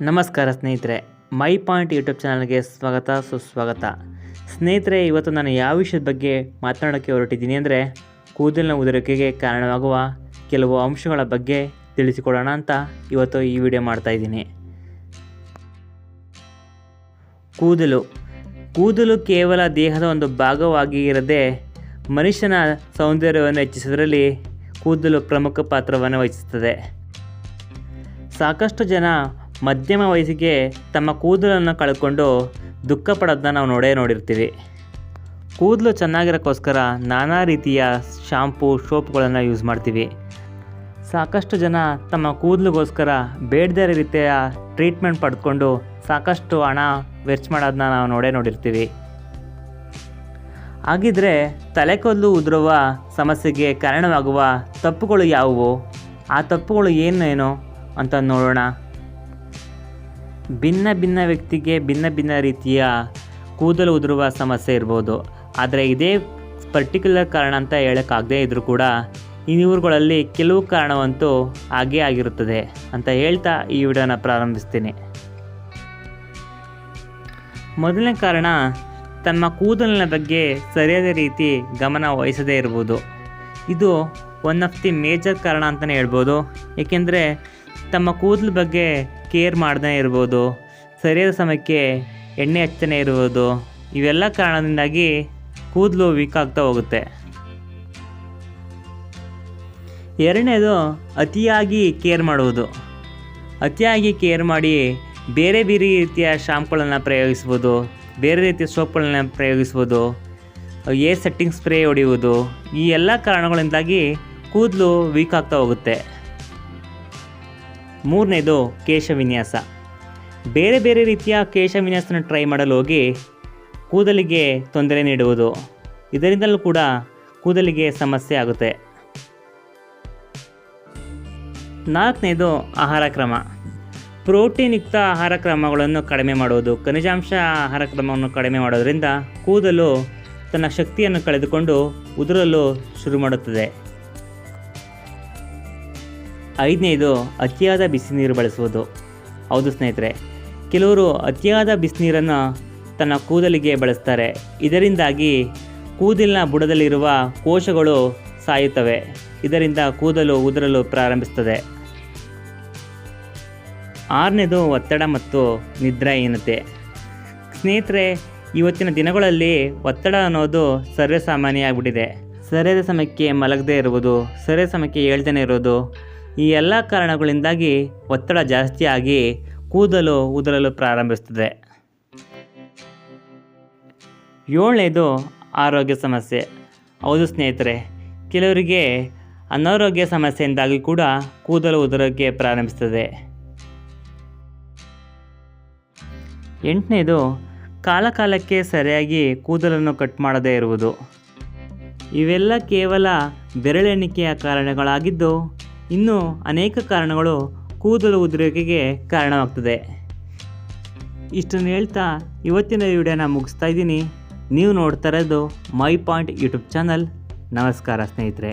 ನಮಸ್ಕಾರ ಸ್ನೇಹಿತರೆ, my point YouTube ಚಾನಲ್ಗೆ ಸ್ವಾಗತ ಸುಸ್ವಾಗತ. ಸ್ನೇಹಿತರೆ, ಇವತ್ತು ನಾನು ಯಾವ ವಿಷಯದ ಬಗ್ಗೆ ಮಾತನಾಡೋಕ್ಕೆ ಹೊರಟಿದ್ದೀನಿ ಅಂದರೆ, ಕೂದಲಿನ ಉದುರುವಿಕೆಗೆ ಕಾರಣವಾಗುವ ಕೆಲವು ಅಂಶಗಳ ಬಗ್ಗೆ ತಿಳಿಸಿಕೊಡೋಣ ಅಂತ ಇವತ್ತು ಈ ವಿಡಿಯೋ ಮಾಡ್ತಾಯಿದ್ದೀನಿ. ಕೂದಲು ಕೇವಲ ದೇಹದ ಒಂದು ಭಾಗವಾಗಿ ಇರದೆ ಮನುಷ್ಯನ ಸೌಂದರ್ಯವನ್ನು ಹೆಚ್ಚಿಸುವುದರಲ್ಲಿ ಕೂದಲು ಪ್ರಮುಖ ಪಾತ್ರವನ್ನು ವಹಿಸುತ್ತದೆ. ಸಾಕಷ್ಟು ಜನ ಮಧ್ಯಮ ವಯಸ್ಸಿಗೆ ತಮ್ಮ ಕೂದಲನ್ನು ಕಳ್ಕೊಂಡು ದುಃಖ ಪಡೋದನ್ನ ನಾವು ನೋಡಿರ್ತೀವಿ. ಕೂದಲು ಚೆನ್ನಾಗಿರೋಕ್ಕೋಸ್ಕರ ನಾನಾ ರೀತಿಯ ಶಾಂಪೂ ಸೋಪ್ಗಳನ್ನು ಯೂಸ್ ಮಾಡ್ತೀವಿ. ಸಾಕಷ್ಟು ಜನ ತಮ್ಮ ಕೂದಲಿಗೋಸ್ಕರ ಬೇಡದೇ ರೀತಿಯ ಟ್ರೀಟ್ಮೆಂಟ್ ಪಡೆದುಕೊಂಡು ಸಾಕಷ್ಟು ಹಣ ವೆಚ್ಚ ಮಾಡೋದನ್ನ ನಾವು ನೋಡಿರ್ತೀವಿ. ಹಾಗಿದ್ರೆ ತಲೆಕೂದಲು ಉದುರುವ ಸಮಸ್ಯೆಗೆ ಕಾರಣವಾಗುವ ತಪ್ಪುಗಳು ಯಾವುವು, ಆ ತಪ್ಪುಗಳು ಏನೇನು ಅಂತ ನೋಡೋಣ. ಭಿನ್ನ ವ್ಯಕ್ತಿಗೆ ಭಿನ್ನ ರೀತಿಯ ಕೂದಲು ಉದುರುವ ಸಮಸ್ಯೆ ಇರ್ಬೋದು. ಆದರೆ ಇದೇ ಪರ್ಟಿಕ್ಯುಲರ್ ಕಾರಣ ಅಂತ ಹೇಳೋಕ್ಕಾಗದೇ ಇದ್ದರೂ ಕೂಡ ಇವುಗಳಲ್ಲಿ ಕೆಲವು ಕಾರಣವಂತೂ ಹಾಗೇ ಆಗಿರುತ್ತದೆ ಅಂತ ಹೇಳ್ತಾ ಈ ವಿಡಿಯೋನ ಪ್ರಾರಂಭಿಸ್ತೀನಿ. ಮೊದಲನೇ ಕಾರಣ, ತಮ್ಮ ಕೂದಲಿನ ಬಗ್ಗೆ ಸರಿಯಾದ ರೀತಿ ಗಮನ ವಹಿಸದೇ ಇರ್ಬೋದು. ಇದು ಒನ್ ಆಫ್ ದಿ ಮೇಜರ್ ಕಾರಣ ಅಂತಲೇ ಹೇಳ್ಬೋದು. ಏಕೆಂದರೆ ತಮ್ಮ ಕೂದಲ ಬಗ್ಗೆ ಕೇರ್ ಮಾಡದೇ ಇರ್ಬೋದು, ಸರಿಯಾದ ಸಮಯಕ್ಕೆ ಎಣ್ಣೆ ಹಚ್ಚದೇ ಇರ್ಬೋದು. ಇವೆಲ್ಲ ಕಾರಣದಿಂದಾಗಿ ಕೂದಲು ವೀಕ್ ಆಗ್ತಾ ಹೋಗುತ್ತೆ. ಎರಡನೇದು, ಅತಿಯಾಗಿ ಕೇರ್ ಮಾಡುವುದು. ಅತಿಯಾಗಿ ಕೇರ್ ಮಾಡಿ ಬೇರೆ ರೀತಿಯ ಶಾಂಪುಗಳನ್ನು ಪ್ರಯೋಗಿಸ್ಬೋದು, ಬೇರೆ ರೀತಿಯ ಸೋಪ್ಗಳನ್ನ ಪ್ರಯೋಗಿಸ್ಬೋದು, ಏರ್ ಸೆಟ್ಟಿಂಗ್ ಸ್ಪ್ರೇ ಹೊಡೆಯುವುದು. ಈ ಎಲ್ಲ ಕಾರಣಗಳಿಂದಾಗಿ ಕೂದಲು ವೀಕ್ ಆಗ್ತಾ ಹೋಗುತ್ತೆ. ಮೂರನೇದು, ಕೇಶ ವಿನ್ಯಾಸ. ಬೇರೆ ರೀತಿಯ ಕೇಶ ವಿನ್ಯಾಸನ ಟ್ರೈ ಮಾಡಲು ಹೋಗಿ ಕೂದಲಿಗೆ ತೊಂದರೆ ನೀಡುವುದು. ಇದರಿಂದಲೂ ಕೂಡ ಕೂದಲಿಗೆ ಸಮಸ್ಯೆ ಆಗುತ್ತೆ. ನಾಲ್ಕನೇದು, ಆಹಾರ ಕ್ರಮ. ಪ್ರೋಟೀನ್ ಯುಕ್ತ ಆಹಾರ ಕ್ರಮಗಳನ್ನು ಕಡಿಮೆ ಮಾಡುವುದು. ಖನಿಜಾಂಶ ಆಹಾರ ಕ್ರಮವನ್ನು ಕಡಿಮೆ ಮಾಡೋದರಿಂದ ಕೂದಲು ತನ್ನ ಶಕ್ತಿಯನ್ನು ಕಳೆದುಕೊಂಡು ಉದುರಲು ಶುರು ಮಾಡುತ್ತದೆ. ಐದನೇದು, ಅತಿಯಾದ ಬಿಸಿನೀರು ಬಳಸುವುದು. ಹೌದು ಸ್ನೇಹಿತರೆ, ಕೆಲವರು ಅತಿಯಾದ ಬಿಸಿನೀರನ್ನು ತನ್ನ ಕೂದಲಿಗೆ ಬಳಸ್ತಾರೆ. ಇದರಿಂದಾಗಿ ಕೂದಲಿನ ಬುಡದಲ್ಲಿರುವ ಕೋಶಗಳು ಸಾಯುತ್ತವೆ. ಇದರಿಂದ ಕೂದಲು ಉದುರಲು ಪ್ರಾರಂಭಿಸುತ್ತದೆ. ಆರನೇದು, ಒತ್ತಡ ಮತ್ತು ನಿದ್ರಾಹೀನತೆ. ಸ್ನೇಹಿತರೆ, ಇವತ್ತಿನ ದಿನಗಳಲ್ಲಿ ಒತ್ತಡ ಅನ್ನೋದು ಸರ್ವೇಸಾಮಾನ್ಯ ಆಗಿಬಿಟ್ಟಿದೆ. ಸರಿಯಾದ ಸಮಯಕ್ಕೆ ಮಲಗದೇ ಇರುವುದು, ಸರಿಯಾದ ಸಮಯಕ್ಕೆ ಹೇಳ್ದೇ ಇರೋದು, ಈ ಎಲ್ಲ ಕಾರಣಗಳಿಂದಾಗಿ ಒತ್ತಡ ಜಾಸ್ತಿ ಆಗಿ ಕೂದಲು ಉದುರಲು ಪ್ರಾರಂಭಿಸುತ್ತದೆ. ಏಳನೇದು, ಆರೋಗ್ಯ ಸಮಸ್ಯೆ. ಹೌದು ಸ್ನೇಹಿತರೆ, ಕೆಲವರಿಗೆ ಅನಾರೋಗ್ಯ ಸಮಸ್ಯೆಯಿಂದಾಗಿ ಕೂಡ ಕೂದಲು ಉದುರೋಕ್ಕೆ ಪ್ರಾರಂಭಿಸುತ್ತದೆ. ಎಂಟನೇದು, ಕಾಲಕ್ಕೆ ಸರಿಯಾಗಿ ಕೂದಲನ್ನು ಕಟ್ ಮಾಡದೇ ಇರುವುದು. ಇವೆಲ್ಲ ಕೇವಲ ಬೆರಳೆಣಿಕೆಯ ಕಾರಣಗಳಾಗಿದ್ದು ಇನ್ನೂ ಅನೇಕ ಕಾರಣಗಳು ಕೂದಲು ಉದುರುವಿಕೆಗೆ ಕಾರಣವಾಗ್ತದೆ. ಇಷ್ಟನ್ನು ಹೇಳ್ತಾ ಇವತ್ತಿನ ವಿಡಿಯೋನ ಮುಗಿಸ್ತಾ ಇದ್ದೀನಿ. ನೀವು ನೋಡ್ತಾ ಇರೋದು ಮೈ ಪಾಯಿಂಟ್ ಯೂಟ್ಯೂಬ್ ಚಾನಲ್. ನಮಸ್ಕಾರ ಸ್ನೇಹಿತರೆ.